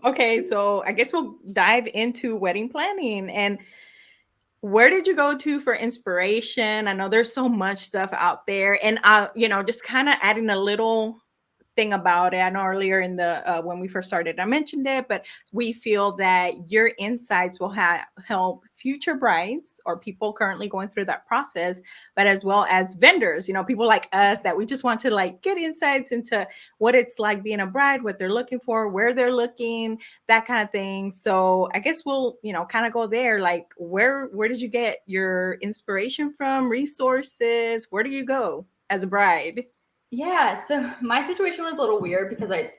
Okay, so I guess we'll dive into wedding planning. And where did you go to for inspiration? I know there's so much stuff out there, and just kind of adding a little thing about it. I know earlier in the when we first started, I mentioned it, but we feel that your insights will help future brides or people currently going through that process, but as well as vendors, people like us that we just want to like get insights into what it's like being a bride, what they're looking for, where they're looking, that kind of thing. So I guess we'll, kind of go there. Like where did you get your inspiration from, resources? Where do you go as a bride? Yeah, so my situation was a little weird because I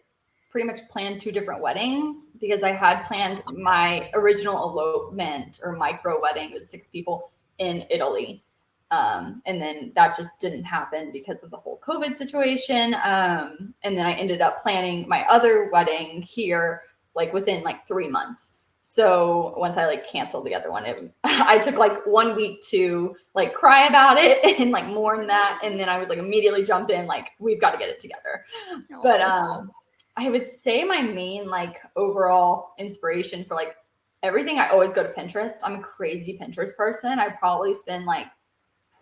pretty much planned two different weddings because I had planned my original elopement or micro wedding with 6 people in Italy. And then that just didn't happen because of the whole COVID situation. And then I ended up planning my other wedding here, like within like 3 months. So once I like canceled the other one, I took like 1 week to like cry about it and like mourn that. And then I was like immediately jumped in, like, we've got to get it together. But I would say my main like overall inspiration for like everything, I always go to Pinterest. I'm a crazy Pinterest person. I probably spend like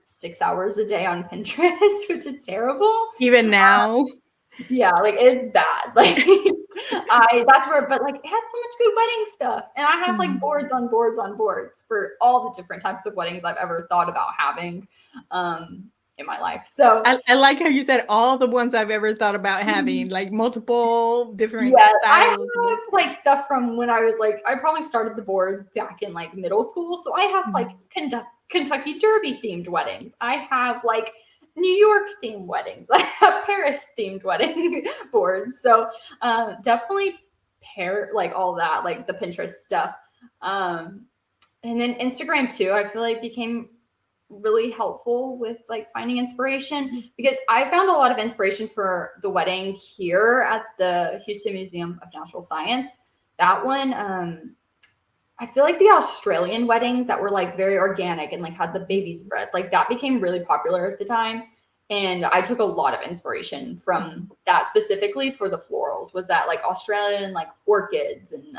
6 hours a day on Pinterest, which is terrible. Even now. Yeah, like it's bad. Like that's where, but like it has so much good wedding stuff. And I have like boards on boards on boards for all the different types of weddings I've ever thought about having in my life. So I like how you said all the ones I've ever thought about having, like multiple different yeah, I styles. have like stuff from when I was like, I probably started the boards back in like middle school. So I have like Kentucky Derby themed weddings. I have like New York themed weddings. I have Paris themed wedding boards. So definitely pair like all that, like the Pinterest stuff. And then Instagram too, I feel like became really helpful with like finding inspiration because I found a lot of inspiration for the wedding here at the Houston Museum of Natural Science. That one, I feel like the Australian weddings that were like very organic and like had the baby spread, like that became really popular at the time. And I took a lot of inspiration from that specifically for the florals, was that like Australian, like orchids and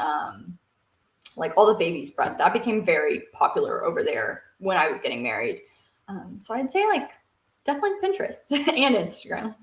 like all the baby spread that became very popular over there when I was getting married. So I'd say like definitely Pinterest and Instagram.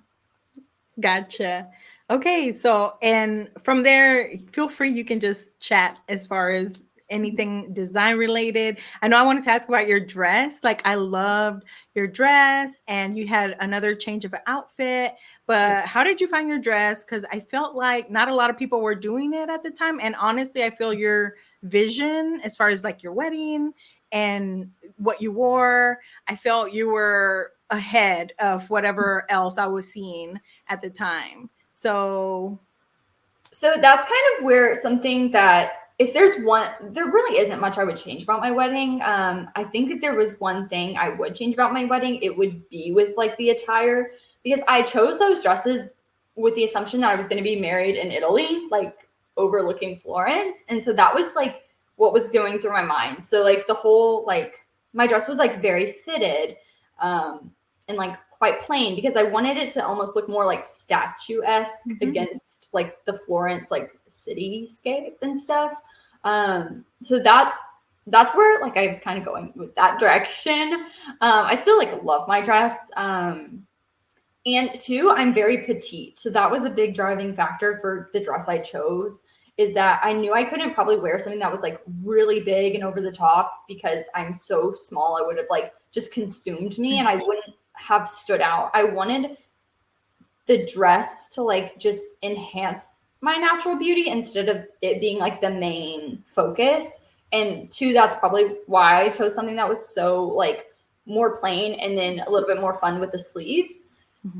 Gotcha. Okay, so and from there, feel free, you can just chat as far as anything design related. I know I wanted to ask about your dress. Like I loved your dress and you had another change of outfit, but how did you find your dress? Because I felt like not a lot of people were doing it at the time. And honestly, I feel your vision as far as like your wedding and what you wore, I felt you were ahead of whatever else I was seeing at the time. So that's kind of where something that if there's one, there really isn't much I would change about my wedding. I think if there was one thing I would change about my wedding, it would be with like the attire because I chose those dresses with the assumption that I was going to be married in Italy, like overlooking Florence. And so that was like what was going through my mind. So like the whole, like my dress was like very fitted and like quite plain because I wanted it to almost look more like statuesque against like the Florence like cityscape and stuff. So that's where like I was kind of going with that direction. I still like love my dress. And two, I'm very petite. So that was a big driving factor for the dress I chose, is that I knew I couldn't probably wear something that was like really big and over the top because I'm so small. I would have like just consumed me and I wouldn't have stood out. I wanted the dress to like just enhance my natural beauty instead of it being like the main focus. And two, that's probably why I chose something that was so like more plain and then a little bit more fun with the sleeves.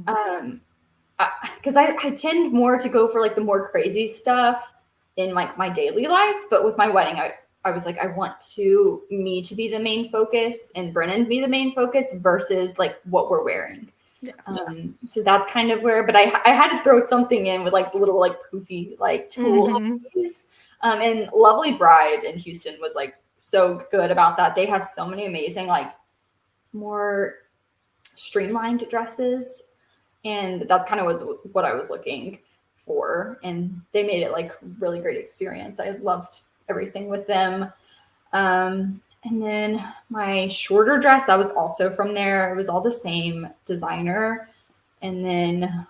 Because I tend more to go for like the more crazy stuff in like my daily life, but with my wedding, I was like, I want me to be the main focus and Brennan to be the main focus versus like what we're wearing. So that's kind of where, but I had to throw something in with like little like poofy like tools. And Lovely Bride in Houston was like so good about that. They have so many amazing like more streamlined dresses, and that's kind of was what I was looking 4, and they made it like really great experience. I loved everything with them. And then my shorter dress, that was also from there. It was all the same designer. And then,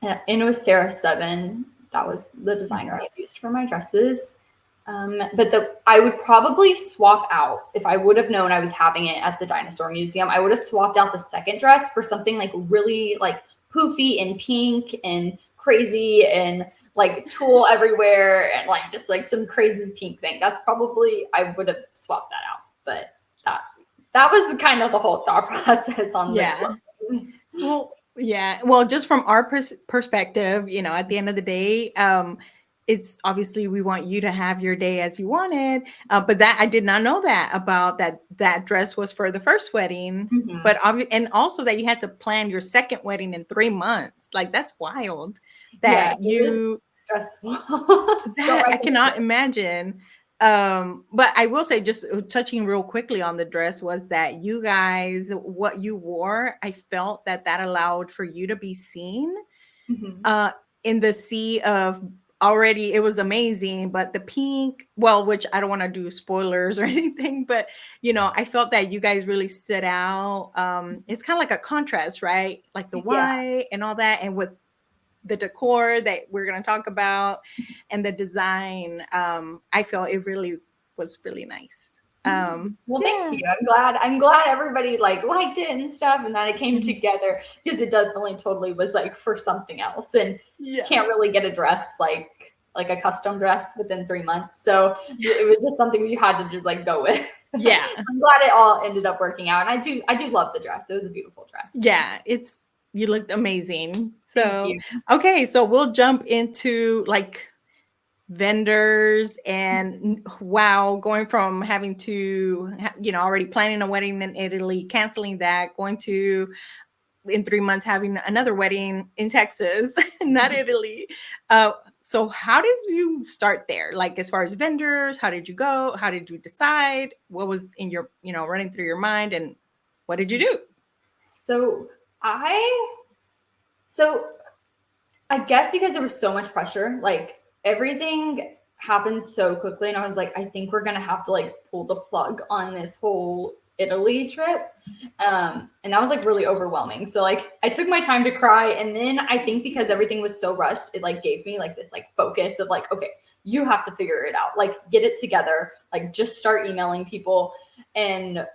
and it was Sarah 7. That was the designer I used for my dresses. But I would probably swap out, if I would have known I was having it at the Dinosaur Museum, I would have swapped out the second dress for something like really like poofy and pink and crazy and like tulle everywhere and like just like some crazy pink thing. That's probably, I would have swapped that out. But that was kind of the whole thought process on the clothing. Well, yeah. Well, just from our perspective, you know, at the end of the day, it's obviously we want you to have your day as you wanted, but that I did not know that about that dress was for the first wedding, but and also that you had to plan your second wedding in 3 months. Like that's wild. That you stressful. That I cannot imagine. But I will say, just touching real quickly on the dress, was that you guys, what you wore, I felt that allowed for you to be seen in the sea of already, it was amazing, but the pink, well, which I don't want to do spoilers or anything, but you know, I felt that you guys really stood out. It's kind of like a contrast, right? Like the white and all that, and with the decor that we're going to talk about and the design, I felt it really was really nice. Well, thank you. I'm glad everybody like liked it and stuff, and that it came together, because it definitely totally was like for something else, and you can't really get a dress like a custom dress within 3 months. So it was just something you had to just like go with. Yeah. So I'm glad it all ended up working out. And I do love the dress. It was a beautiful dress. Yeah, you looked amazing. So, okay, so we'll jump into like vendors and wow, going from having to, you know, already planning a wedding in Italy, canceling that, going to in 3 months having another wedding in Texas, not Italy. So how did you start there? Like as far as vendors, how did you go? How did you decide? What was in your, you know, running through your mind, and what did you do? So I guess because there was so much pressure, like everything happened so quickly, and I was like, I think we're gonna have to like pull the plug on this whole Italy trip. And that was like really overwhelming. So like I took my time to cry, and then I think because everything was so rushed, it like gave me like this like focus of like, okay, you have to figure it out, like get it together, like just start emailing people. And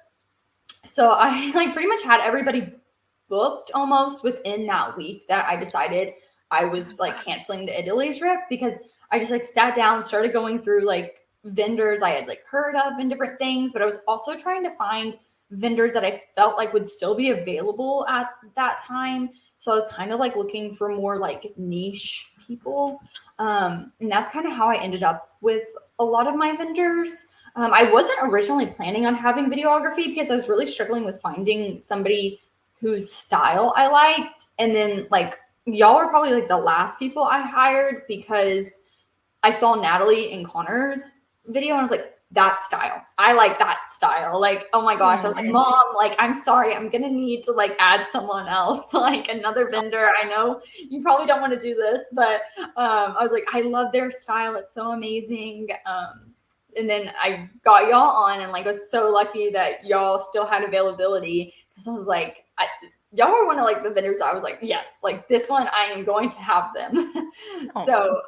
so I like pretty much had everybody booked almost within that week that I decided I was like canceling the Italy trip, because I just like sat down, started going through like vendors I had like heard of and different things, but I was also trying to find vendors that I felt like would still be available at that time. So I was kind of like looking for more like niche people. And that's kind of how I ended up with a lot of my vendors. I wasn't originally planning on having videography because I was really struggling with finding somebody whose style I liked. And then like y'all were probably like the last people I hired, because I saw Natalie and Connor's video and I was like, that style. I like that style. Like, oh my gosh. I was like, Mom, like, I'm sorry. I'm going to need to like add someone else, like another vendor. I know you probably don't want to do this, but I was like, I love their style. It's so amazing. And then I got y'all on, and like was so lucky that y'all still had availability, because I was like, y'all were one of like the vendors I was like, yes, like this one I am going to have them. So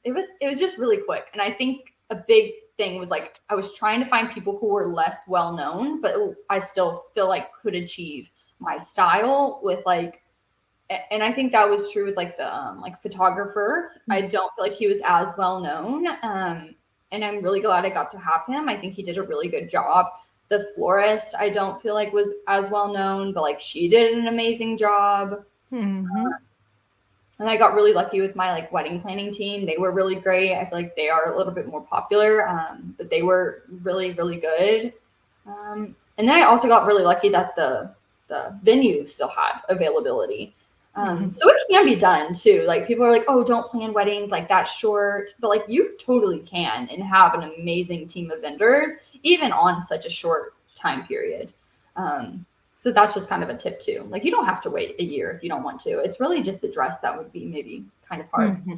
it was just really quick. And I think a big thing was like I was trying to find people who were less well known, but I still feel like could achieve my style with like, and I think that was true with like the like photographer. I don't feel like he was as well known. And I'm really glad I got to have him. I think he did a really good job. The florist, I don't feel like was as well known, but like she did an amazing job. And I got really lucky with my like wedding planning team. They were really great. I feel like they are a little bit more popular, but they were really, really good. And then I also got really lucky that the venue still had availability. So it can be done too. Like people are like, oh, don't plan weddings like that short, but like you totally can and have an amazing team of vendors, even on such a short time period. So that's just kind of a tip too. Like you don't have to wait a year if you don't want to. It's really just the dress that would be maybe kind of hard. Mm-hmm.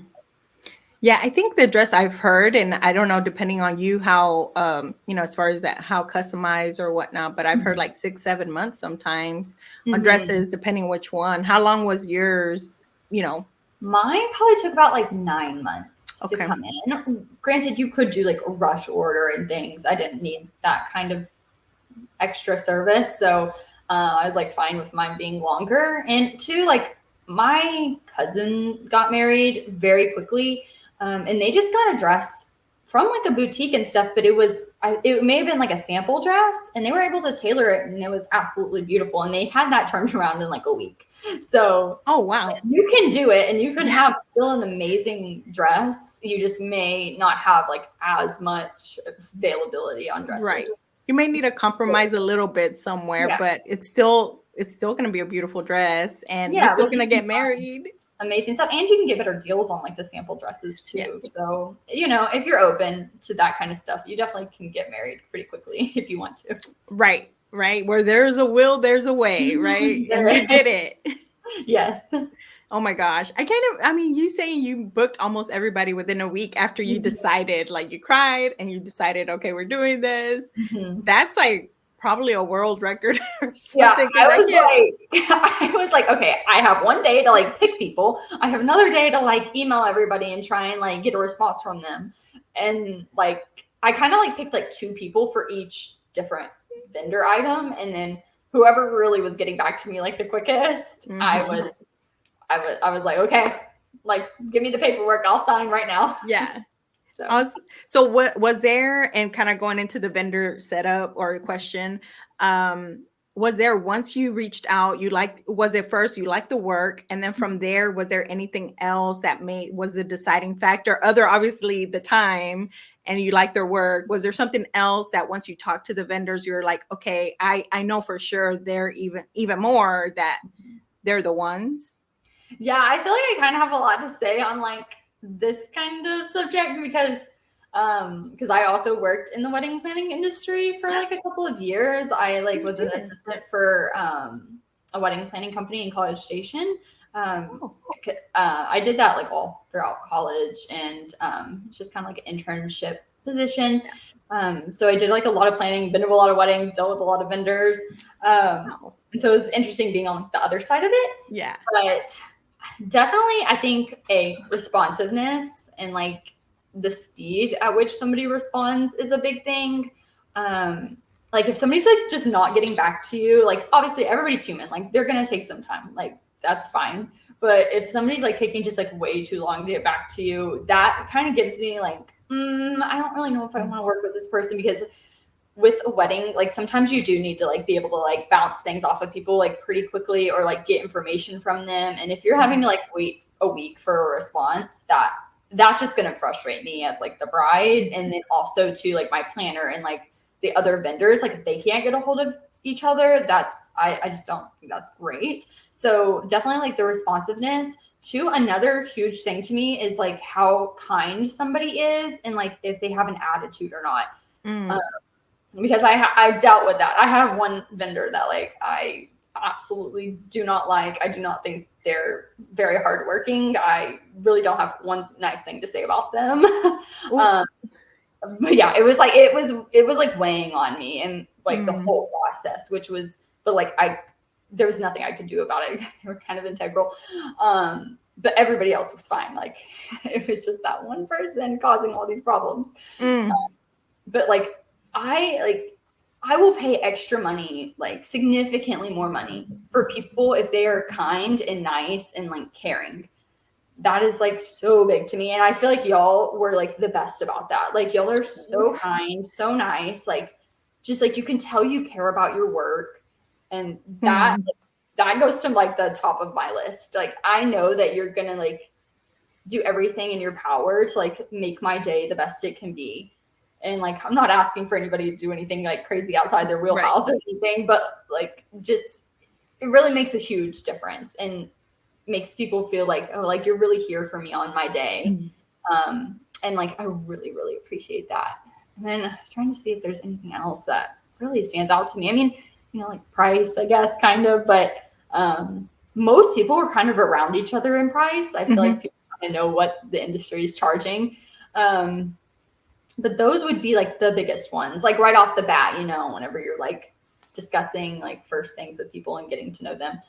Yeah, I think the dress I've heard, and I don't know, depending on you, how, as far as that, how customized or whatnot, but I've heard like 6, 7 months sometimes on dresses, depending which one. How long was yours, Mine probably took about like 9 months to Okay. come in. Granted, you could do like a rush order and things. I didn't need that kind of extra service. So I was like fine with mine being longer. And two, like my cousin got married very quickly, and they just got a dress from like a boutique and stuff, but it may have been like a sample dress, and they were able to tailor it, and it was absolutely beautiful. And they had that turned around in like a week. So Oh, wow. you can do it, and you could have still an amazing dress. You just may not have like as much availability on dresses. Right. You may need to compromise a little bit somewhere, but it's still going to be a beautiful dress, and you're still going to get married. Amazing stuff. And you can get better deals on like the sample dresses too. Yeah. So, if you're open to that kind of stuff, you definitely can get married pretty quickly if you want to. Right. Where there's a will, there's a way, right? And you did it. Yes. Oh my gosh. You saying you booked almost everybody within a week after you decided, like you cried and you decided, okay, we're doing this. That's like probably a world record or something. Yeah, I was like, okay, I have one day to like pick people. I have another day to like email everybody and try and like get a response from them. And like, I kind of like picked like 2 people for each different vendor item. And then whoever really was getting back to me like the quickest, I was like, okay, like give me the paperwork. I'll sign right now. Yeah. So what was there, and kind of going into the vendor setup or question, was there, once you reached out, was it first you liked the work, and then from there, was there anything else that was the deciding factor, other obviously the time, and you liked their work? Was there something else that once you talked to the vendors, you were like, okay, I know for sure they're even more that they're the ones? Yeah, I feel like I kind of have a lot to say on like this kind of subject because I also worked in the wedding planning industry for like a couple of years. I like was an assistant for a wedding planning company in College Station. I did that like all throughout college, and it's just kind of like an internship position. So I did like a lot of planning, been to a lot of weddings, dealt with a lot of vendors. And so it was interesting being on the other side of it. Yeah. But definitely, I think responsiveness and like the speed at which somebody responds is a big thing. Like if somebody's like just not getting back to you, like obviously everybody's human, like they're going to take some time, like that's fine. But if somebody's like taking just like way too long to get back to you, that kind of gives me like, I don't really know if I want to work with this person, because with a wedding, like sometimes you do need to like be able to like bounce things off of people like pretty quickly, or like get information from them. And if you're having to like wait a week for a response, that's just going to frustrate me as like the bride. And then also to like my planner and like the other vendors, like if they can't get a hold of each other, I just don't think that's great. So definitely like the responsiveness. To another huge thing to me is like how kind somebody is, and like if they have an attitude or not. Because I dealt with that. I have one vendor that like I absolutely do not like. I do not think they're very hardworking. I really don't have one nice thing to say about them. But yeah, it was like weighing on me, and like the whole process, but like there was nothing I could do about it. They were kind of integral. But everybody else was fine. Like it was just that one person causing all these problems. But like, I will pay extra money, like significantly more money for people if they are kind and nice and like caring. That is like so big to me. And I feel like y'all were like the best about that. Like y'all are so kind, so nice. Like just like you can tell you care about your work. And that goes to like the top of my list. Like I know that you're gonna like do everything in your power to like make my day the best it can be. And like, I'm not asking for anybody to do anything like crazy outside their wheelhouse or anything, but like, just, it really makes a huge difference and makes people feel like, oh, like you're really here for me on my day. And like, I really, really appreciate that. And then I'm trying to see if there's anything else that really stands out to me. I mean, like price, I guess, kind of, but most people are kind of around each other in price. I feel like people kind of know what the industry is charging. But those would be like the biggest ones, like right off the bat, you know, whenever you're like discussing like first things with people and getting to know them.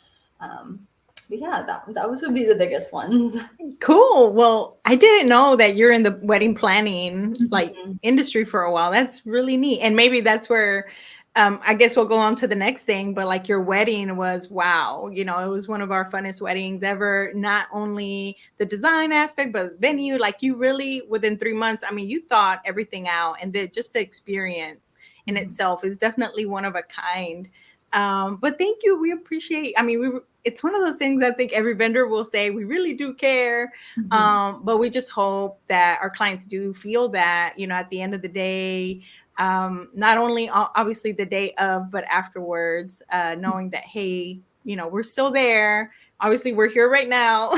But yeah, those would be the biggest ones. Cool. Well, I didn't know that you're in the wedding planning like industry for a while. That's really neat. And maybe that's where I guess we'll go on to the next thing, but like your wedding was wow. You know, it was one of our funnest weddings ever. Not only the design aspect, but venue, like you really within 3 months, I mean, you thought everything out, and just the experience in itself is definitely one of a kind. But thank you. We appreciate, I mean, it's one of those things I think every vendor will say, we really do care. But we just hope that our clients do feel that, you know, at the end of the day, not only obviously the day of, but afterwards, knowing that, hey, you know, we're still there. Obviously, we're here right now.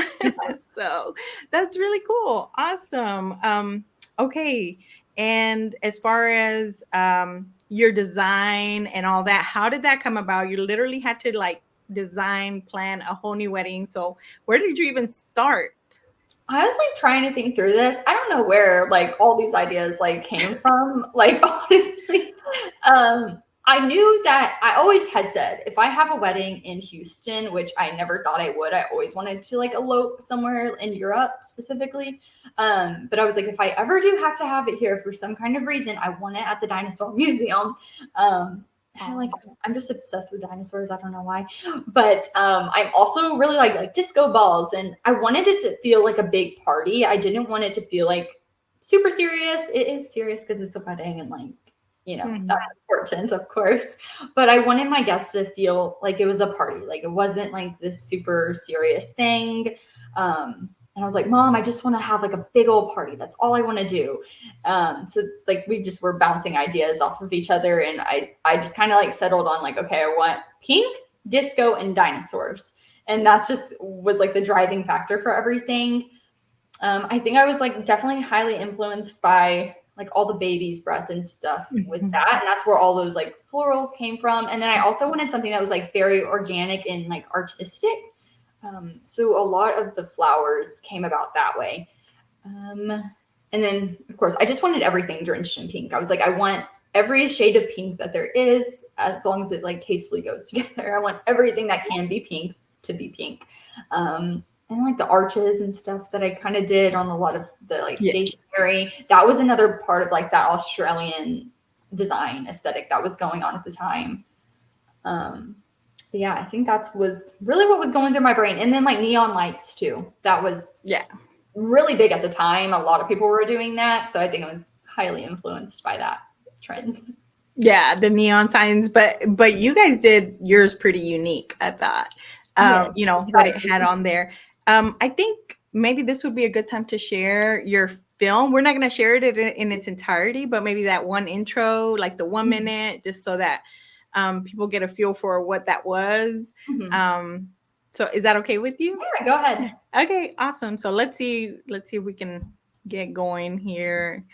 So that's really cool. Awesome. Okay. And as far as your design and all that, how did that come about? You literally had to like design, plan a whole new wedding. So where did you even start? I was like trying to think through this. I don't know where like all these ideas like came from. Like honestly, I knew that I always had said if I have a wedding in Houston, which I never thought I would, I always wanted to like elope somewhere in Europe specifically. But I was like, if I ever do have to have it here for some kind of reason, I want it at the Dinosaur Museum. I'm just obsessed with dinosaurs. I don't know why, but I'm also really like disco balls, and I wanted it to feel like a big party. I didn't want it to feel like super serious. It is serious because it's a wedding, and like, you know, that's important, of course. But I wanted my guests to feel like it was a party, like it wasn't like this super serious thing. And I was like, Mom, I just want to have like a big old party. That's all I want to do. So like we just were bouncing ideas off of each other. And I just kind of like settled on like, okay, I want pink, disco, and dinosaurs. And that's just was like the driving factor for everything. I think I was like definitely highly influenced by like all the baby's breath and stuff with that. And that's where all those like florals came from. And then I also wanted something that was like very organic and like artistic. So a lot of the flowers came about that way. And then, of course, I just wanted everything drenched in pink. I was like, I want every shade of pink that there is, as long as it like tastefully goes together. I want everything that can be pink to be pink. And like the arches and stuff that I kind of did on a lot of the like stationery. That was another part of like that Australian design aesthetic that was going on at the time. Yeah, I think that was really what was going through my brain. And then like neon lights too. That was really big at the time. A lot of people were doing that. So I think I was highly influenced by that trend. Yeah, the neon signs. But you guys did yours pretty unique, I thought. You know, what it had on there. I think maybe this would be a good time to share your film. We're not going to share it in its entirety, but maybe that one intro, like the 1 minute, just so that people get a feel for what that was. So is that okay with you? Yeah, go ahead. Okay, awesome. So let's see if we can get going here.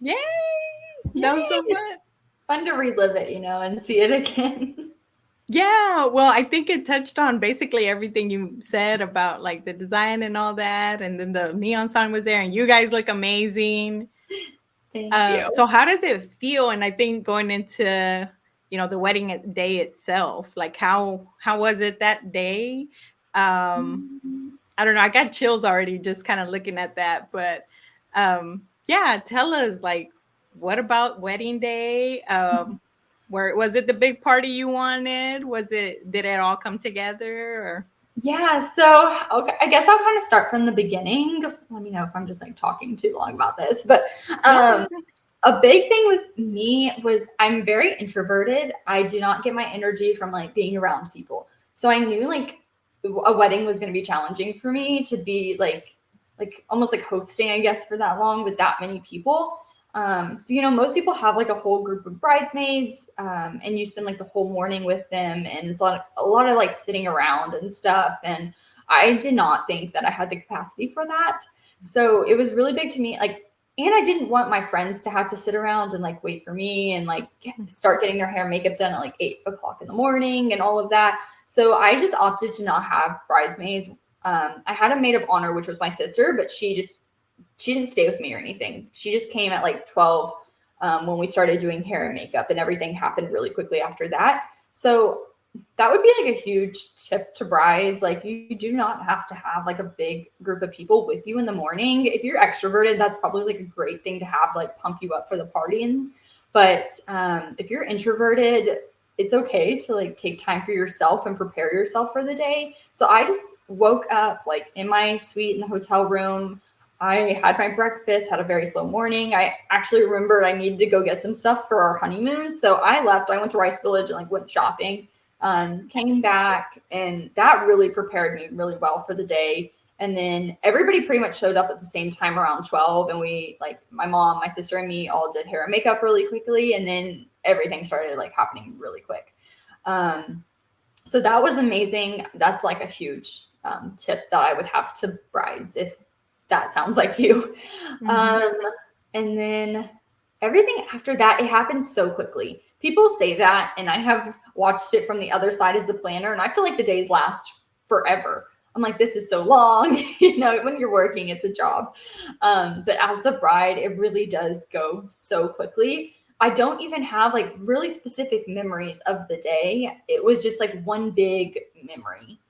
Yay! That was so fun. Fun to relive it, you know, and see it again. Yeah, well, I think it touched on basically everything you said about like the design and all that. And then the neon sign was there and you guys look amazing. Thank you. So how does it feel? And I think going into, the wedding day itself, like how was it that day? I don't know. I got chills already just kind of looking at that. But yeah, tell us like what about wedding day? Where was it the big party you wanted? Did it all come together or? Yeah, so okay, I guess I'll kind of start from the beginning. Let me know if I'm just like talking too long about this. But Yeah. a big thing with me was I'm very introverted. I do not get my energy from like being around people. So I knew like a wedding was going to be challenging for me to be like almost like hosting, I guess, for that long with that many people. So most people have like a whole group of bridesmaids, and you spend like the whole morning with them, and it's a lot of like sitting around and stuff. And I did not think that I had the capacity for that. So it was really big to me, like, and I didn't want my friends to have to sit around and like wait for me and like start getting their hair and makeup done at like 8 o'clock in the morning and all of that. So I just opted to not have bridesmaids. I had a maid of honor, which was my sister, but she didn't stay with me or anything. She just came at like 12 when we started doing hair and makeup, and everything happened really quickly after that. So that would be like a huge tip to brides. Like you do not have to have like a big group of people with you in the morning. If you're extroverted, that's probably like a great thing to have, like pump you up for the partying. But if you're introverted, it's okay to like take time for yourself and prepare yourself for the day. So I just woke up like in my suite in the hotel room. I had my breakfast, had a very slow morning. I actually remembered I needed to go get some stuff for our honeymoon. So I left. I went to Rice Village and like went shopping, came back, and that really prepared me really well for the day. And then everybody pretty much showed up at the same time around 12. And we, like my mom, my sister, and me all did hair and makeup really quickly. And then everything started like happening really quick. So that was amazing. That's like a huge tip that I would have to brides if that sounds like you. Mm-hmm. And then everything after that, it happened so quickly. People say that, and I have watched it from the other side as the planner, and I feel like the days last forever. I'm like, this is so long. When you're working, it's a job. But as the bride, it really does go so quickly. I don't even have like really specific memories of the day. It was just like one big memory.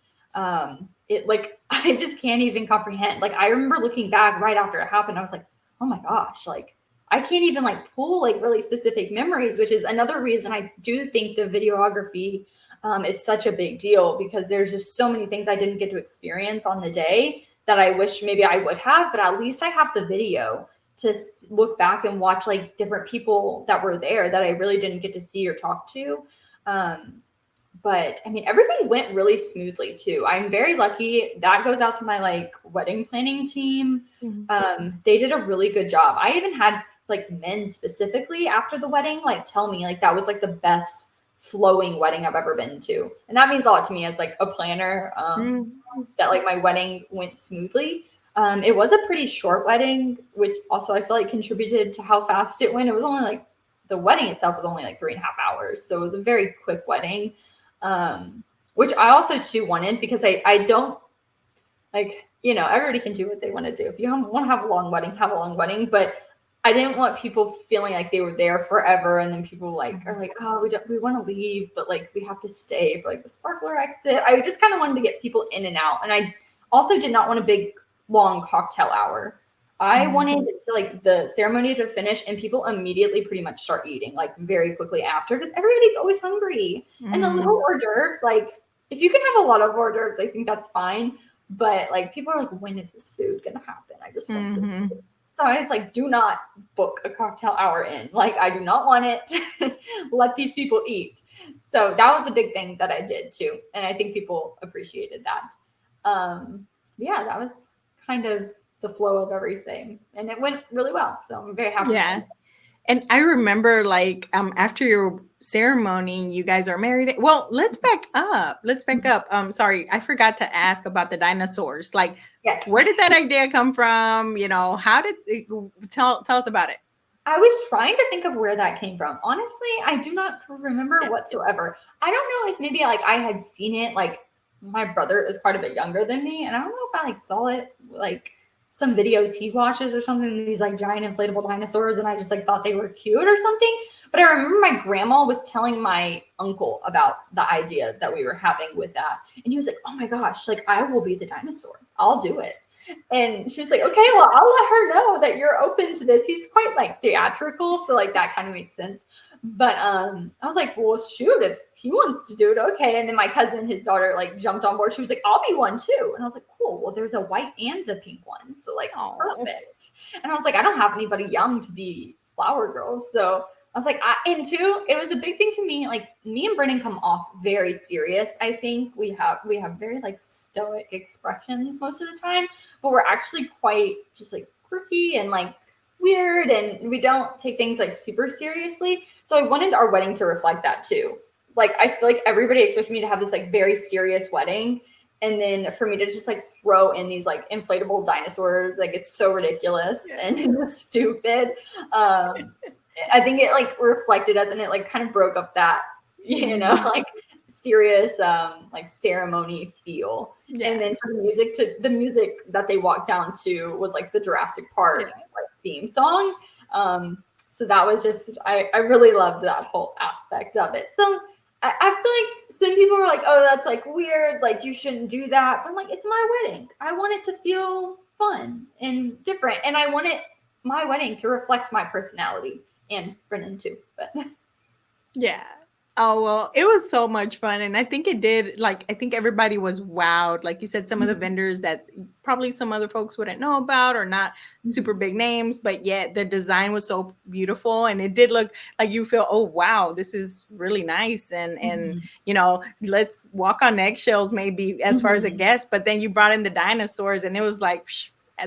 It like I just can't even comprehend. Like I remember looking back right after it happened, I was like, oh my gosh, like I can't even like pull like really specific memories, which is another reason I do think the videography is such a big deal, because there's just so many things I didn't get to experience on the day that I wish maybe I would have, but at least I have the video to look back and watch like different people that were there that I really didn't get to see or talk to. But I mean, everything went really smoothly too. I'm very lucky. That goes out to my like wedding planning team. They did a really good job. I even had like men specifically after the wedding, like tell me like that was like the best flowing wedding I've ever been to. And that means a lot to me as like a planner, that like my wedding went smoothly. It was a pretty short wedding, which also I feel like contributed to how fast it went. It was only like the wedding itself was only like 3.5 hours. So it was a very quick wedding. Which I also too wanted, because I don't like, everybody can do what they want to do. If you want to have a long wedding, have a long wedding. But I didn't want people feeling like they were there forever. And then people like are like, oh, we want to leave, but like we have to stay for like the sparkler exit. I just kind of wanted to get people in and out. And I also did not want a big long cocktail hour. I wanted to like the ceremony to finish and people immediately pretty much start eating like very quickly after, because everybody's always hungry. And the little hors d'oeuvres, like if you can have a lot of hors d'oeuvres, I think that's fine. But like people are like, when is this food gonna happen? I just want some food. So I was like, do not book a cocktail hour in. Like I do not want it. Let these people eat. So that was a big thing that I did too. And I think people appreciated that. Yeah, that was kind of the flow of everything, and it went really well. So I'm very happy. Yeah. And I remember like after your ceremony, you guys are married. Well, let's back up. Sorry, I forgot to ask about the dinosaurs. Like, Yes. where did that idea come from? How did tell us about it? I was trying to think of where that came from. Honestly, I do not remember Yeah. whatsoever. I don't know if maybe like I had seen it, like my brother is quite a bit younger than me, and I don't know if I like saw it like some videos he watches or something, these like giant inflatable dinosaurs, and I just like thought they were cute or something. But I remember my grandma was telling my uncle about the idea that we were having with that. And he was like, oh my gosh, like I will be the dinosaur. I'll do it. And she was like, okay, well, I'll let her know that you're open to this. He's quite like theatrical, so like that kind of makes sense. But I was like, well, shoot, if he wants to do it, okay. And then my cousin, his daughter, like jumped on board. She was like, I'll be one too. And I was like, cool. Well, there's a white and a pink one, so like perfect. And I was like, I don't have anybody young to be flower girls, so I was like, and two, it was a big thing to me. Like me and Brennan come off very serious. I think we have very like stoic expressions most of the time, but we're actually quite just like quirky and like weird, and we don't take things like super seriously. So I wanted our wedding to reflect that too. Like I feel like everybody expected me to have this like very serious wedding, and then for me to just like throw in these like inflatable dinosaurs, like it's so ridiculous and stupid. I think it like reflected us, and it like kind of broke up that, you know, like serious like ceremony feel. And then for the music that they walked down to was like the Jurassic Park like theme song. So that was just I really loved that whole aspect of it. So I feel like some people were like, oh, that's like weird, like you shouldn't do that. But I'm like, it's my wedding. I want it to feel fun and different, and I want my wedding to reflect my personality. And Brennan too, but yeah. Oh, well, it was so much fun. And I think it did, like, I think everybody was wowed. Like you said, some of the vendors that probably some other folks wouldn't know about, or not super big names, but yet the design was so beautiful. And it did look like you feel, oh, wow, this is really nice. And you know, let's walk on eggshells maybe as far as a guest. But then you brought in the dinosaurs, and it was like,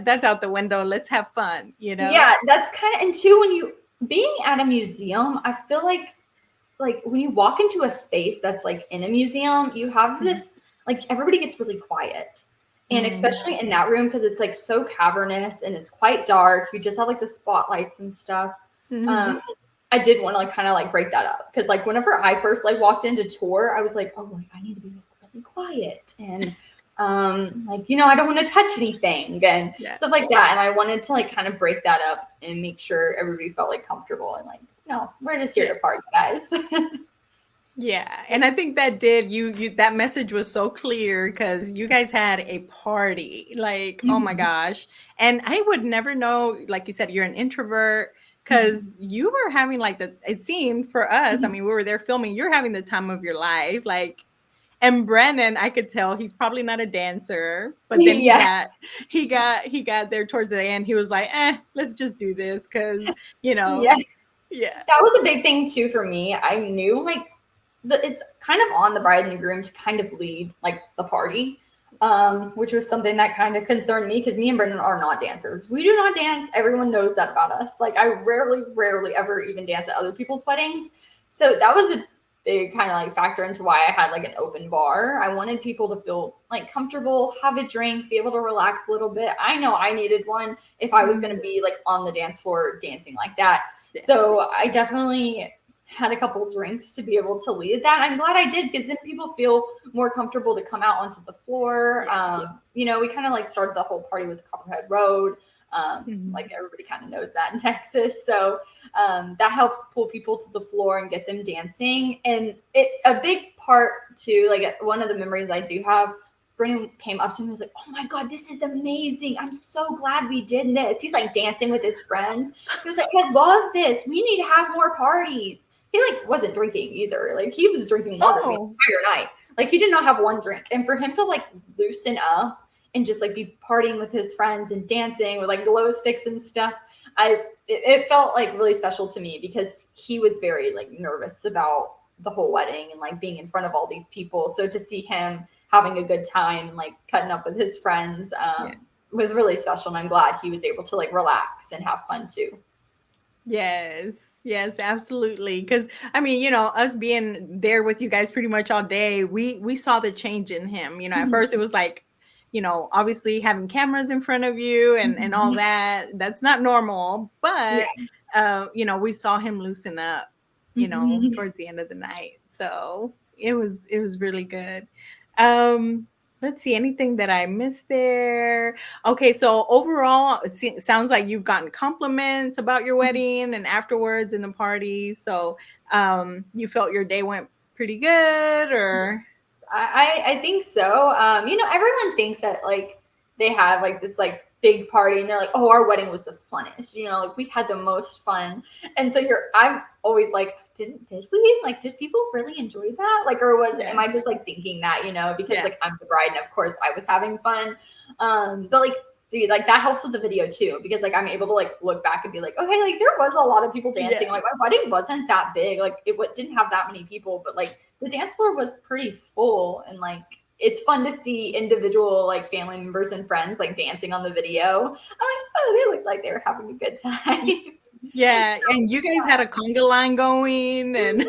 that's out the window. Let's have fun, you know? Yeah, that's kind of, and two, when you, being at a museum, I feel like when you walk into a space that's like in a museum, you have this, like everybody gets really quiet. And especially in that room, because it's like so cavernous and it's quite dark. You just have like the spotlights and stuff. I did want to like kind of like break that up, because like whenever I first like walked into tour, I was like, oh, like I need to be really quiet, and like, you know, I don't want to touch anything and stuff like that. And I wanted to like kind of break that up and make sure everybody felt like comfortable and like, no, we're just here to party, guys. Yeah. And I think that did you that message was so clear, because you guys had a party, like, oh my gosh. And I would never know, like you said, you're an introvert, because you were having like it seemed for us, I mean, we were there filming, you're having the time of your life, like. And Brennan, I could tell he's probably not a dancer, but then he got there towards the end. He was like, let's just do this, because, you know. Yeah. That was a big thing too for me. I knew like it's kind of on the bride and the groom to kind of lead like the party, which was something that kind of concerned me, because me and Brendan are not dancers. We do not dance. Everyone knows that about us. Like I rarely ever even dance at other people's weddings. So that was a big kind of like factor into why I had like an open bar. I wanted people to feel like comfortable, have a drink, be able to relax a little bit. I know I needed one if I was going to be like on the dance floor dancing like that. So I definitely had a couple drinks to be able to lead that. I'm glad I did, because then people feel more comfortable to come out onto the floor. You know, we kind of like started the whole party with Copperhead Road. Like everybody kind of knows that in Texas. So that helps pull people to the floor and get them dancing. And a big part too, like one of the memories I do have, Brennan came up to me and was like, oh my God, this is amazing. I'm so glad we did this. He's like dancing with his friends. He was like, I love this. We need to have more parties. He like wasn't drinking either. Like he was drinking water the entire night. Like he did not have one drink. And for him to like loosen up and just like be partying with his friends and dancing with like glow sticks and stuff, it felt like really special to me, because he was very like nervous about the whole wedding and like being in front of all these people. So to see him having a good time and like cutting up with his friends was really special. And I'm glad he was able to like relax and have fun too. Yes, absolutely. Because I mean, you know, us being there with you guys pretty much all day, we saw the change in him. You know, at first it was like, you know, obviously having cameras in front of you and all that, that's not normal. But we saw him loosen up, towards the end of the night. So it was really good. Um, let's see, anything that I missed there. Okay, so overall, sounds like you've gotten compliments about your wedding and afterwards in the party. So you felt your day went pretty good, or I think so. Everyone thinks that like they have like this like big party and they're like, oh, our wedding was the funnest, like we had the most fun. And so I'm always like, did people really enjoy that? Like, or am I just like thinking that, because like I'm the bride and of course I was having fun. But like, see, like that helps with the video too, because like I'm able to like look back and be like, okay, like there was a lot of people dancing. Like my wedding wasn't that big. Like it didn't have that many people, but like the dance floor was pretty full, and like it's fun to see individual like family members and friends like dancing on the video. I'm like, oh, they looked like they were having a good time. Yeah, so, and you guys had a conga line going, and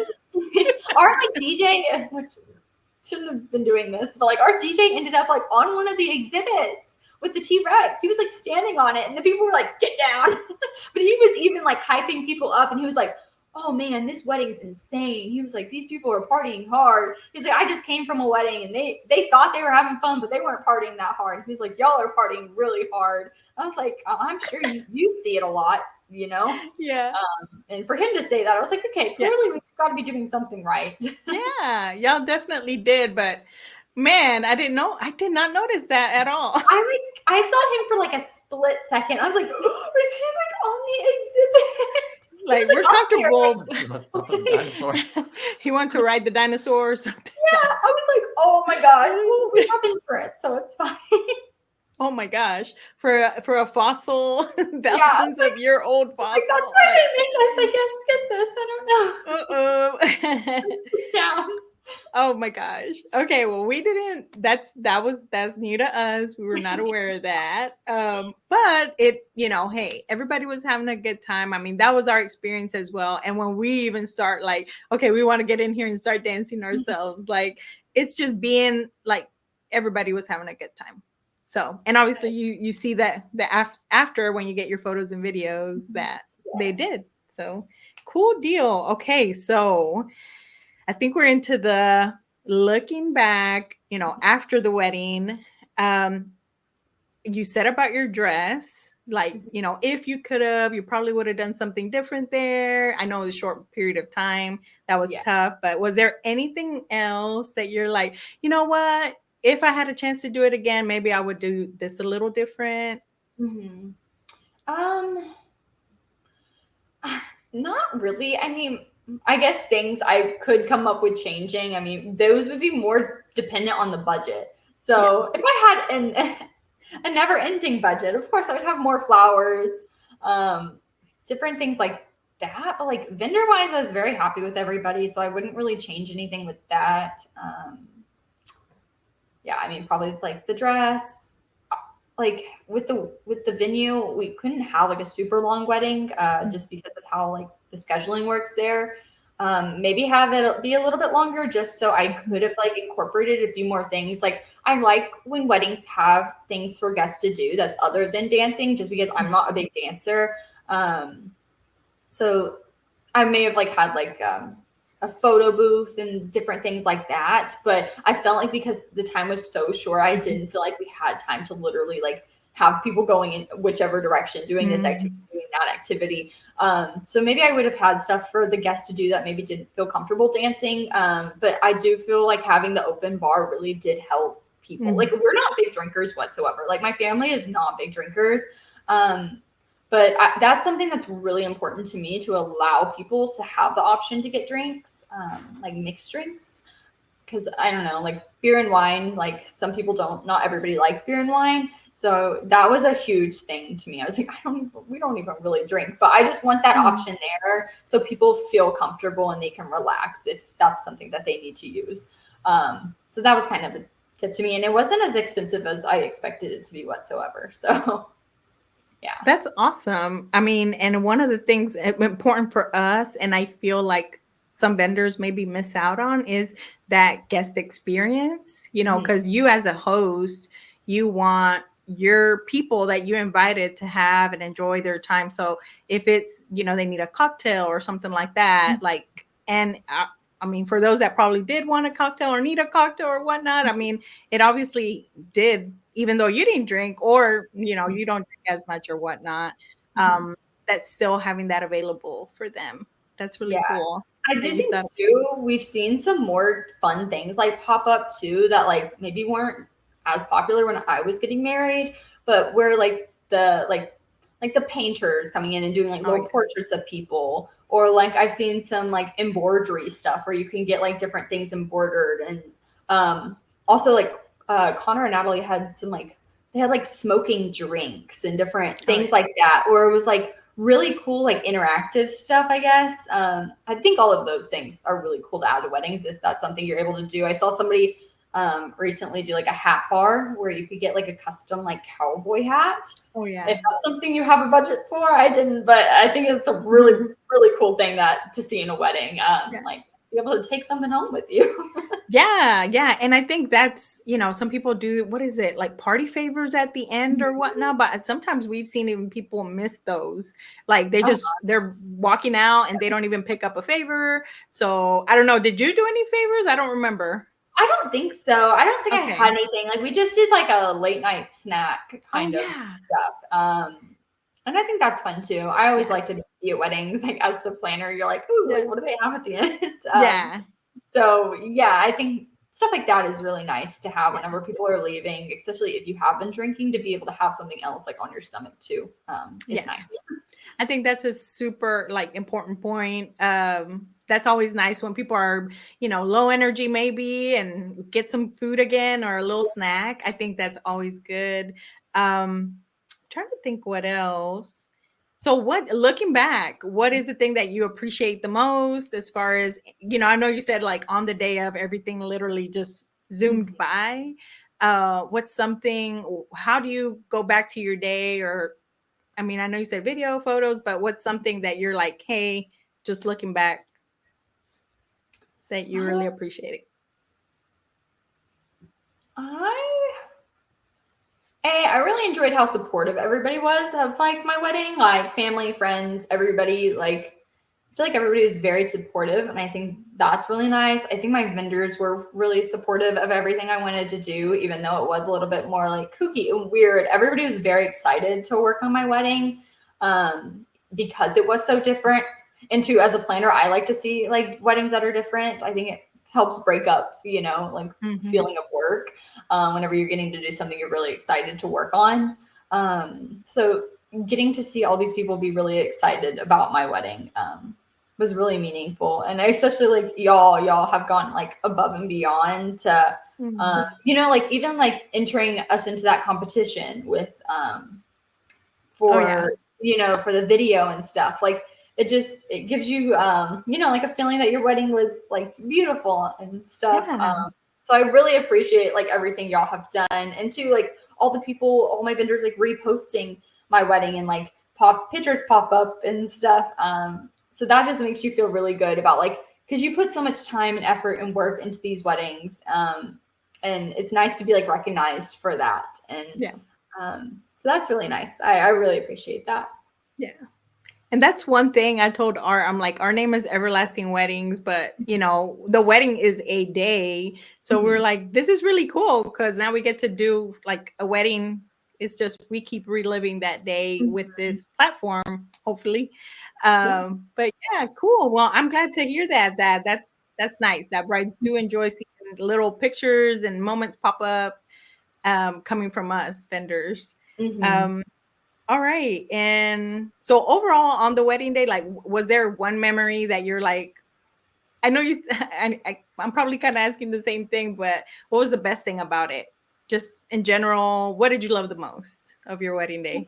our like DJ, which shouldn't have been doing this, but like our DJ ended up like on one of the exhibits with the T-Rex. He was like standing on it and the people were like, get down. But he was even like hyping people up, and he was like, oh man, this wedding's insane. He was like, these people are partying hard. He's like, I just came from a wedding and they thought they were having fun, but they weren't partying that hard. He was like, y'all are partying really hard. I was like, I'm sure you see it a lot, Yeah. And for him to say that, I was like, okay, clearly we've got to be doing something right. Yeah, y'all definitely did, but man, I did not notice that at all. I saw him for like a split second. I was like, oh, is he like on the exhibit? Like, we're comfortable. He wants to ride the dinosaur or something. Yeah, I was like, oh my gosh, well, we have insurance, so it's fine. Oh my gosh, for a fossil, thousands of year old fossil. Like, that's why they made us, I guess, get this. I don't know. Down. Oh my gosh. Okay, well, we didn't. That's new to us. We were not aware of that. But it, hey, everybody was having a good time. I mean, that was our experience as well. And when we even start like, okay, we want to get in here and start dancing ourselves, like it's just being like everybody was having a good time. So, and obviously you see that after when you get your photos and videos that they did. So cool deal. Okay, so I think we're into the looking back, after the wedding. You said about your dress, like, if you could have, you probably would have done something different there. I know it was a short period of time that was tough, but was there anything else that you're like, you know what? If I had a chance to do it again, maybe I would do this a little different. Mm-hmm. Not really. I mean, I guess things I could come up with changing. I mean, those would be more dependent on the budget. So if I had a never-ending budget, of course I would have more flowers, different things like that. But like vendor-wise, I was very happy with everybody, so I wouldn't really change anything with that. I mean, probably like the dress. Like with the venue, we couldn't have like a super long wedding just because of how like the scheduling works there. Maybe have it be a little bit longer just so I could have like incorporated a few more things. Like I like when weddings have things for guests to do that's other than dancing, just because I'm not a big dancer. So I may have like had like a photo booth and different things like that. But I felt like because the time was so short, I didn't feel like we had time to literally like have people going in whichever direction, doing this activity, doing that activity. So maybe I would have had stuff for the guests to do that maybe didn't feel comfortable dancing. But I do feel like having the open bar really did help people. Like we're not big drinkers whatsoever. Like my family is not big drinkers. But that's something that's really important to me, to allow people to have the option to get drinks, like mixed drinks. Because I don't know, like beer and wine, like some people not everybody likes beer and wine. So that was a huge thing to me. I was like, we don't even really drink, but I just want that option there so people feel comfortable and they can relax if that's something that they need to use. So that was kind of a tip to me. And it wasn't as expensive as I expected it to be whatsoever. So yeah. That's awesome. I mean, and one of the things important for us, and I feel like some vendors maybe miss out on, is that guest experience, because you as a host, you want your people that you invited to have and enjoy their time. So if it's, they need a cocktail or something like that, like, and I mean, for those that probably did want a cocktail or need a cocktail or whatnot, I mean, it obviously did, even though you didn't drink or, you don't drink as much or whatnot, that's still having that available for them. That's really cool. I do think too, we've seen some more fun things like pop up too that like maybe weren't as popular when I was getting married, but where like the painters coming in and doing like little portraits of people, or like I've seen some like embroidery stuff where you can get like different things embroidered, and also like Connor and Natalie had some like they had like smoking drinks and different things like that, where it was like really cool, like interactive stuff, I guess. I think all of those things are really cool to add to weddings if that's something you're able to do. I saw somebody recently do like a hat bar where you could get like a custom like cowboy hat. Oh yeah. If that's something you have a budget for, I didn't, but I think it's a really, really cool thing to see in a wedding. Like be able to take something home with you. Yeah. And I think that's, some people do, what is it, like party favors at the end or whatnot, but sometimes we've seen even people miss those. Like they're walking out and they don't even pick up a favor. So I don't know. Did you do any favors? I don't remember. I don't think so. I don't think I had anything. Like we just did like a late night snack kind of stuff. And I think that's fun too. I always like to be at weddings, like as the planner, you're like, ooh, like, what do they have at the end? So yeah, I think stuff like that is really nice to have whenever people are leaving, especially if you have been drinking, to be able to have something else like on your stomach too. Is nice. I think that's a super like important point. That's always nice when people are, low energy maybe and get some food again or a little snack. I think that's always good. Trying to think what else. So looking back, what is the thing that you appreciate the most as far as, I know you said like on the day of everything literally just zoomed by. What's something, how do you go back to your day? Or, I mean, I know you said video photos, but what's something that you're like, hey, just looking back that you really appreciate? I really enjoyed how supportive everybody was of like my wedding, like family, friends, everybody. Like I feel like everybody was very supportive, and I think that's really nice. I think my vendors were really supportive of everything I wanted to do, even though it was a little bit more like kooky and weird. Everybody was very excited to work on my wedding because it was so different. And too, as a planner, I like to see like weddings that are different. I think it helps break up, like feeling of work whenever you're getting to do something you're really excited to work on. So getting to see all these people be really excited about my wedding was really meaningful. And I especially like y'all have gone like above and beyond to, like even like entering us into that competition with for the video and stuff. Like it gives you, like a feeling that your wedding was like beautiful and stuff. So I really appreciate like everything y'all have done. And too, like all my vendors like reposting my wedding and like pictures pop up and stuff. So that just makes you feel really good about like, because you put so much time and effort and work into these weddings. And it's nice to be like recognized for that. And so that's really nice. I really appreciate that. Yeah. And that's one thing I told I'm like, our name is Everlasting Weddings, but the wedding is a day. So we're like, this is really cool because now we get to do like a wedding. It's just, we keep reliving that day with this platform, hopefully. But yeah, cool. Well, I'm glad to hear that's nice. That brides do enjoy seeing little pictures and moments pop up coming from us vendors. All right. And so overall on the wedding day, like, was there one memory that you're like, I know I'm probably kind of asking the same thing, but what was the best thing about it? Just in general, what did you love the most of your wedding day?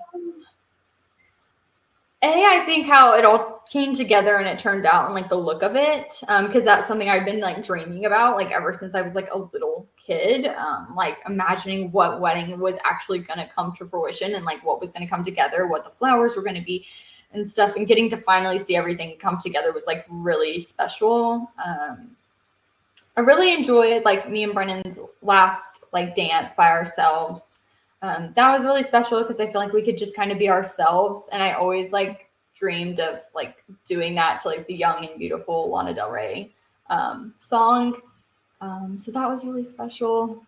I think how it all came together and it turned out and like the look of it. Because that's something I've been like dreaming about like ever since I was like a little kid, like imagining what wedding was actually going to come to fruition and like what was going to come together, what the flowers were going to be and stuff, and getting to finally see everything come together was like really special. I really enjoyed like me and Brennan's last like dance by ourselves. that was really special because I feel like we could just kind of be ourselves. And I always like dreamed of like doing that to like the Young and Beautiful Lana Del Rey song. So that was really special.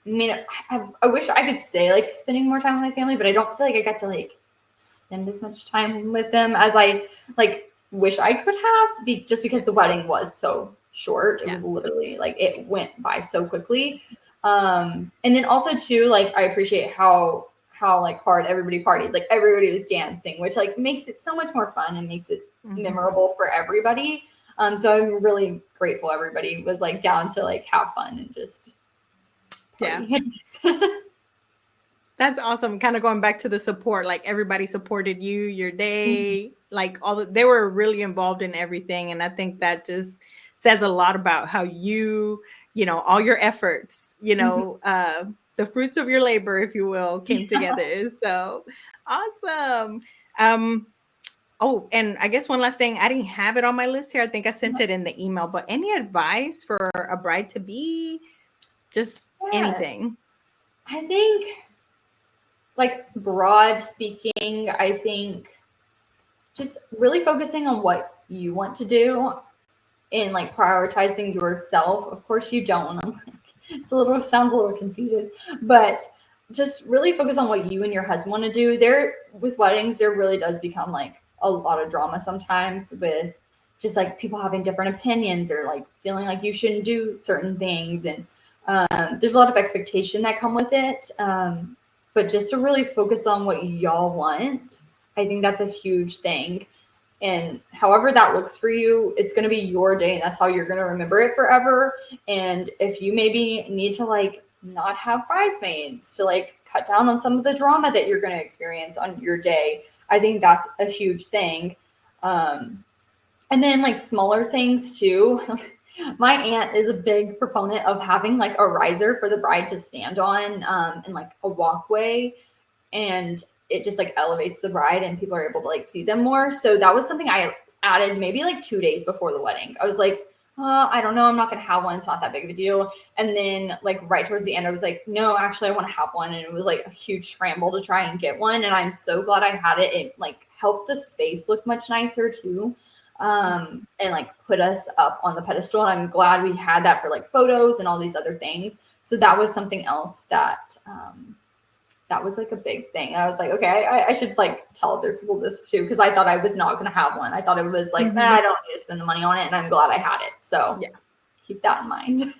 I mean, I wish I could say like spending more time with my family, but I don't feel like I got to like spend as much time with them as I like wish I could have, just because the wedding was so short. It was literally like it went by so quickly. And then also too, like I appreciate how like hard everybody partied. Like everybody was dancing, which like makes it so much more fun and makes it memorable for everybody. So I'm really grateful everybody was like down to like have fun and just party. That's awesome. Kind of going back to the support, like everybody supported you, your day, like they were really involved in everything. And I think that just says a lot about how you know, all your efforts, you know, the fruits of your labor, if you will, came together. So awesome. Oh, and I guess one last thing, I didn't have it on my list here. I think I sent it in the email, but any advice for a bride to be? Just anything. I think, like broad speaking, I think just really focusing on what you want to do and like prioritizing yourself. Of course, you don't want to like, sounds a little conceited, but just really focus on what you and your husband want to do. With weddings, there really does become like a lot of drama sometimes with just like people having different opinions or like feeling like you shouldn't do certain things. And there's a lot of expectation that come with it. But just to really focus on what y'all want, I think that's a huge thing. And however that looks for you, it's going to be your day and that's how you're going to remember it forever. And if you maybe need to like not have bridesmaids to like cut down on some of the drama that you're going to experience on your day, I think that's a huge thing. And then like smaller things too. My aunt is a big proponent of having like a riser for the bride to stand on and like a walkway, and it just like elevates the bride and people are able to like see them more. So that was something I added maybe like 2 days before the wedding. I was like, I don't know, I'm not gonna have one. It's not that big of a deal. And then like right towards the end, I was like, no, actually I want to have one. And it was like a huge scramble to try and get one. And I'm so glad I had it. It like helped the space look much nicer too. And like put us up on the pedestal. And I'm glad we had that for like photos and all these other things. So that was something else that that was like a big thing. And I was like, okay, I should like tell other people this too, because I thought I was not going to have one. I thought it was like, I don't need to spend the money on it. And I'm glad I had it. So keep that in mind.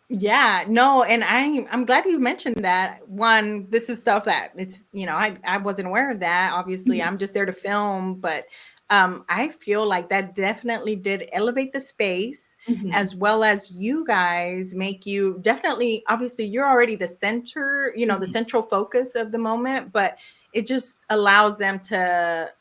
Yeah, no, and I'm glad you mentioned that. One, this is stuff that it's, you know, I wasn't aware of that. Obviously, I'm just there to film, but I feel like that definitely did elevate the space, as well as you guys make you definitely, obviously you're already the center, you know, the central focus of the moment, but it just allows them to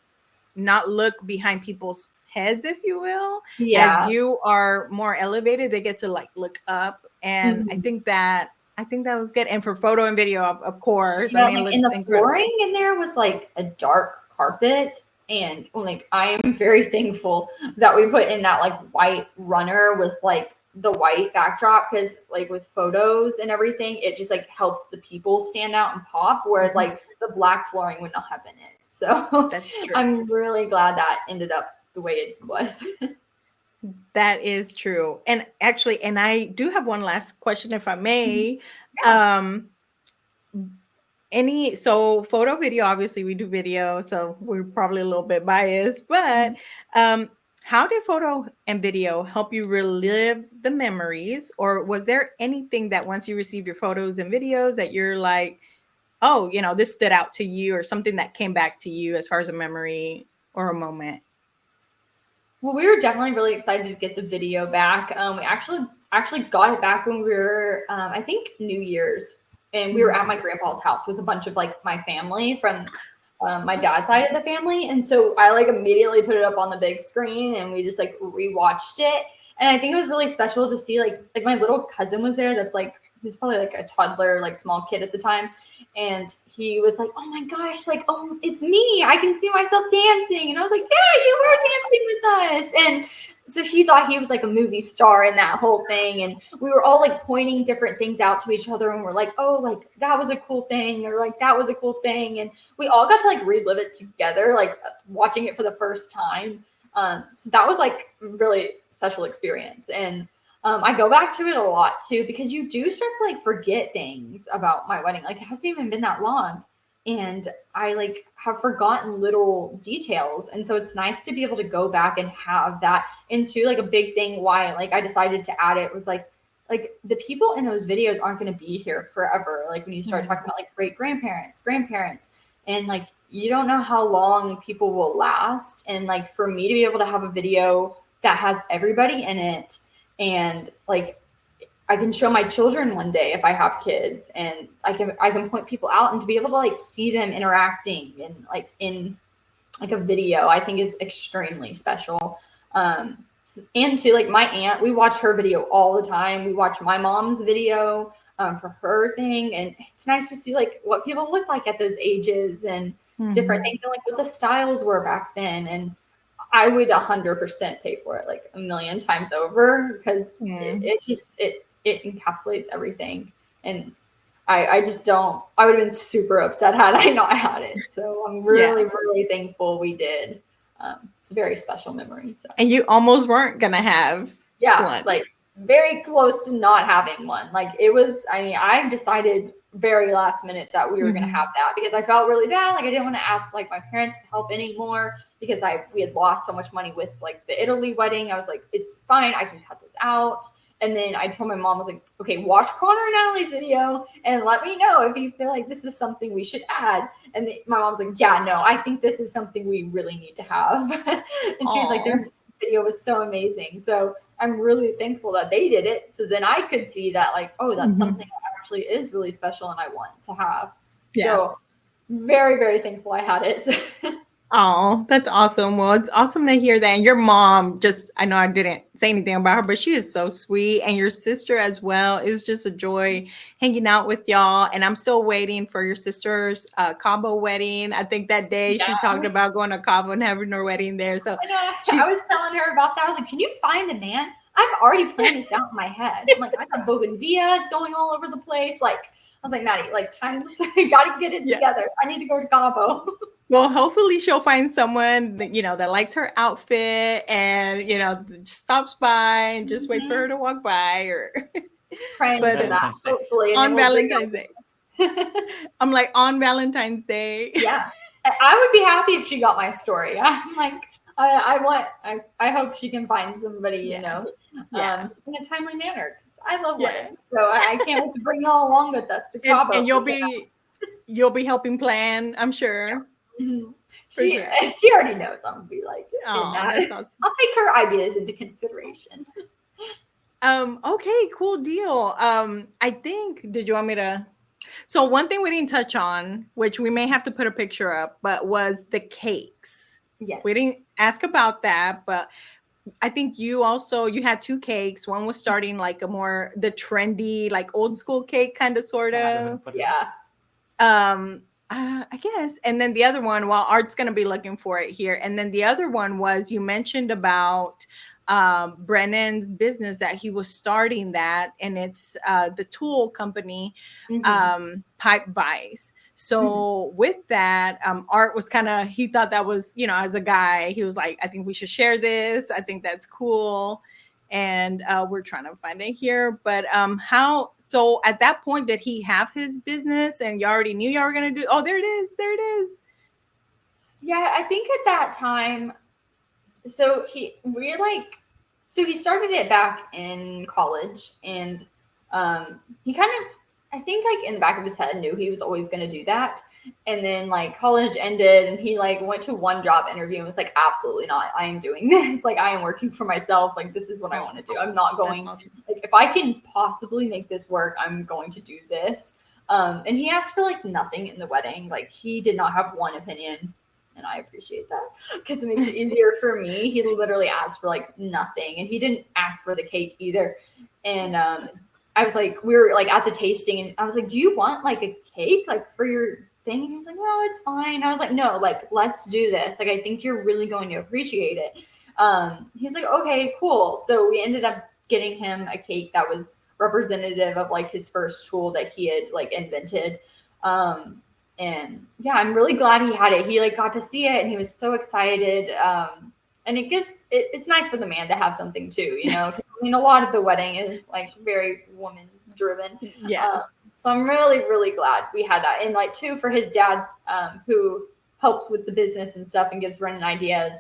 not look behind people's heads, if you will. As you are more elevated, they get to like look up. And I think that was good. And for photo and video, of course. I mean, like, and the flooring in there was like a dark carpet. And like, I am very thankful that we put in that like white runner with like the white backdrop, because like with photos and everything, it just like helped the people stand out and pop. Whereas like the black flooring would not have been it. So that's true. I'm really glad that ended up the way it was. That is true. And actually, and I do have one last question, if I may. So photo, video, obviously we do video, so we're probably a little bit biased, but how did photo and video help you relive the memories? Or was there anything that once you received your photos and videos that you're like, oh, you know, this stood out to you, or something that came back to you as far as a memory or a moment? Well, we were definitely really excited to get the video back. We actually got it back when we were, I think, New Year's. And we were at my grandpa's house with a bunch of like my family from my dad's side of the family. And so I like immediately put it up on the big screen and we just like rewatched it. And I think it was really special to see like my little cousin was there. That's like, he's probably like a toddler, like small kid at the time. And he was like, oh my gosh, like, oh, it's me. I can see myself dancing. And I was like, yeah, you were dancing with us. And so he thought he was like a movie star in that whole thing. And we were all like pointing different things out to each other. And we're like, oh, like that was a cool thing. Or like, that was a cool thing. And we all got to like relive it together, like watching it for the first time. So that was like really special experience. And I go back to it a lot too, because you do start to like forget things about my wedding. Like it hasn't even been that long. And I like have forgotten little details. And so it's nice to be able to go back and have that into like a big thing. Why like I decided to add it was like the people in those videos aren't going to be here forever. Like when you start talking about like great grandparents, and like you don't know how long people will last. And like for me to be able to have a video that has everybody in it, and like I can show my children one day if I have kids, and I can point people out, and to be able to like see them interacting and like in like a video, I think is extremely special. And to like my aunt, we watch her video all the time. We watch my mom's video for her thing, and it's nice to see like what people look like at those ages and different things, and like what the styles were back then. And I would 100% pay for it like a million times over, because it encapsulates everything. And I just don't, I would have been super upset had I not had it. So I'm really, really thankful we did. It's a very special memory. So. And you almost weren't going to have one. Like very close to not having one. Like it was, I mean, I decided very last minute that we were going to have that, because I felt really bad. Like I didn't want to ask like my parents to help anymore, because we had lost so much money with like the Italy wedding. I was like, it's fine, I can cut this out. And then I told my mom, I was like, okay, watch Connor and Natalie's video and let me know if you feel like this is something we should add. And my mom's like, yeah, no, I think this is something we really need to have. And she was like, their video was so amazing. So I'm really thankful that they did it. So then I could see that like, oh, that's something that actually is really special and I want to have. Yeah. So very, very thankful I had it. Oh, that's awesome. Well, it's awesome to hear that. And your mom, just, I know I didn't say anything about her, but she is so sweet. And your sister as well. It was just a joy hanging out with y'all. And I'm still waiting for your sister's Cabo wedding. I think that day she talked about going to Cabo and having her wedding there. So I was telling her about that. I was like, can you find a man? I've already planned this out in my head. I'm like, I got bougainvilleas going all over the place. Like, I was like, Maddie, like times, got to get it together. I need to go to Cabo. Well, hopefully she'll find someone that, that likes her outfit and, stops by and just waits for her to walk by, or praying for that, hopefully. On Valentine's Day. I'm like, on Valentine's Day. Yeah. I would be happy if she got my story. I'm like, I hope she can find somebody, in a timely manner, because I love weddings. So I can't wait to bring y'all along with us to Cabo. And you'll be helping plan, I'm sure. Yeah. Mm-hmm. She already knows I'm gonna be like, that's awesome. I'll take her ideas into consideration. Okay, cool deal. I think, did you want me to? So one thing we didn't touch on, which we may have to put a picture up, but was the cakes. Yes. We didn't ask about that, but I think you had 2 cakes. One was starting like the trendy, like old school cake kind of sort of. Yeah. I guess. And then the other one, well, Art's going to be looking for it here. And then the other one was, you mentioned about Brennan's business, that he was starting that, and it's the tool company, Pipe Buys. So with that, Art was he thought that was, as a guy, he was like, I think we should share this. I think that's cool. And we're trying to find it here. But so at that point, did he have his business and you already knew y'all were going to do? Oh, there it is. Yeah, I think at that time, so he started it back in college, and he kind of, I think like in the back of his head knew he was always going to do that. And then like college ended and he like went to one job interview and was like, absolutely not. I am doing this. Like I am working for myself. Like this is what I want to do. I'm not going, awesome. Like if I can possibly make this work, I'm going to do this. And he asked for like nothing in the wedding. Like he did not have one opinion. And I appreciate that because it makes it easier for me. He literally asked for like nothing, and he didn't ask for the cake either. And, I was like, we were like at the tasting, and I was like, do you want like a cake like for your thing? And he was like, no, it's fine. I was like, no, like, let's do this. Like, I think you're really going to appreciate it. He was like, okay, cool. So we ended up getting him a cake that was representative of like his first tool that he had like invented. And yeah, I'm really glad he had it. He like got to see it and he was so excited. And it's nice for the man to have something too, you know, 'cause, I mean, a lot of the wedding is like very woman driven. Yeah. So I'm really, really glad we had that. And like too, for his dad, who helps with the business and stuff and gives Brennan ideas.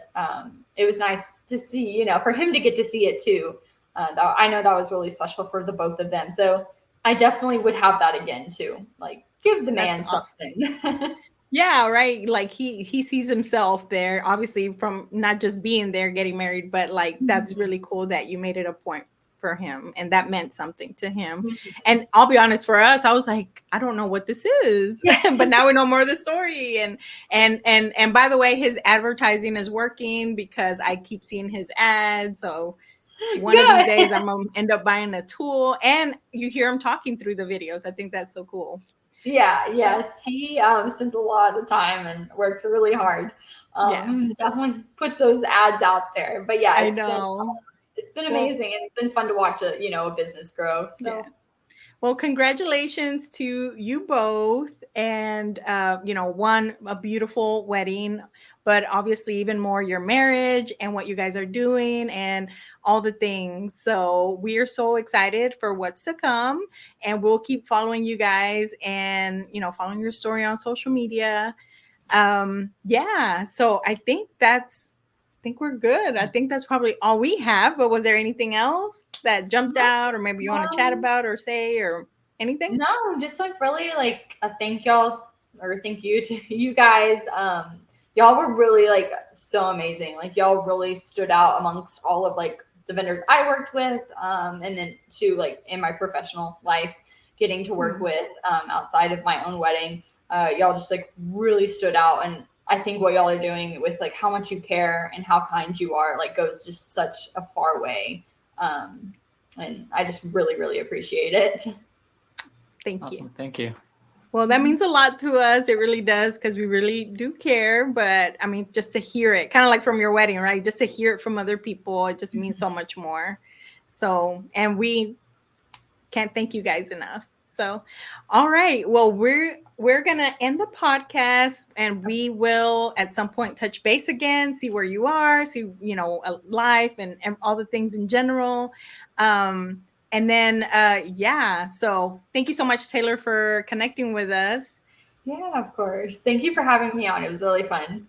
It was nice to see, you know, for him to get to see it too. I know that was really special for the both of them. So I definitely would have that again too. Like give the That's man awesome. something. Yeah, right. Like he sees himself there, obviously from not just being there getting married, but like that's really cool that you made it a point for him and that meant something to him. And I'll be honest, for us, I was like, I don't know what this is. Yeah. But now we know more of the story. And by the way, his advertising is working because I keep seeing his ads. So one of these days Good. I'm gonna end up buying a tool and you hear him talking through the videos. I think that's so cool. Yeah, yes. He spends a lot of time and works really hard. Yeah, Definitely puts those ads out there. But yeah, I know. it's been Well, amazing and it's been fun to watch a business grow. yeah. So Well, congratulations to you both. And, one, a beautiful wedding, but obviously, even more your marriage and what you guys are doing and all the things. So, we are so excited for what's to come. And we'll keep following you guys and, following your story on social media. Yeah. So, I think we're good. I think that's probably all we have. But was there anything else that jumped out, or maybe you want to chat um, about or say or anything? no, just like really like a thank y'all or thank you to you guys. Y'all were really like so amazing. Like y'all really stood out amongst all of like the vendors I worked with. And then too like in my professional life, getting to work Hmm. with outside of my own wedding. Y'all just like really stood out. And I think what y'all are doing with like how much you care and how kind you are like goes just such a far way. And I just really, really appreciate it. Thank you. Awesome. Thank you. Well, that means a lot to us. It really does because we really do care. But I mean, just to hear it, kind of like from your wedding, right? Just to hear it from other people, it just means so much more. So, and we can't thank you guys enough. So, all right. Well, we're gonna end the podcast, and we will at some point touch base again, see where you are, see life and all the things in general. And then yeah. So thank you so much, Taylor, for connecting with us. Yeah, of course. Thank you for having me on. It was really fun.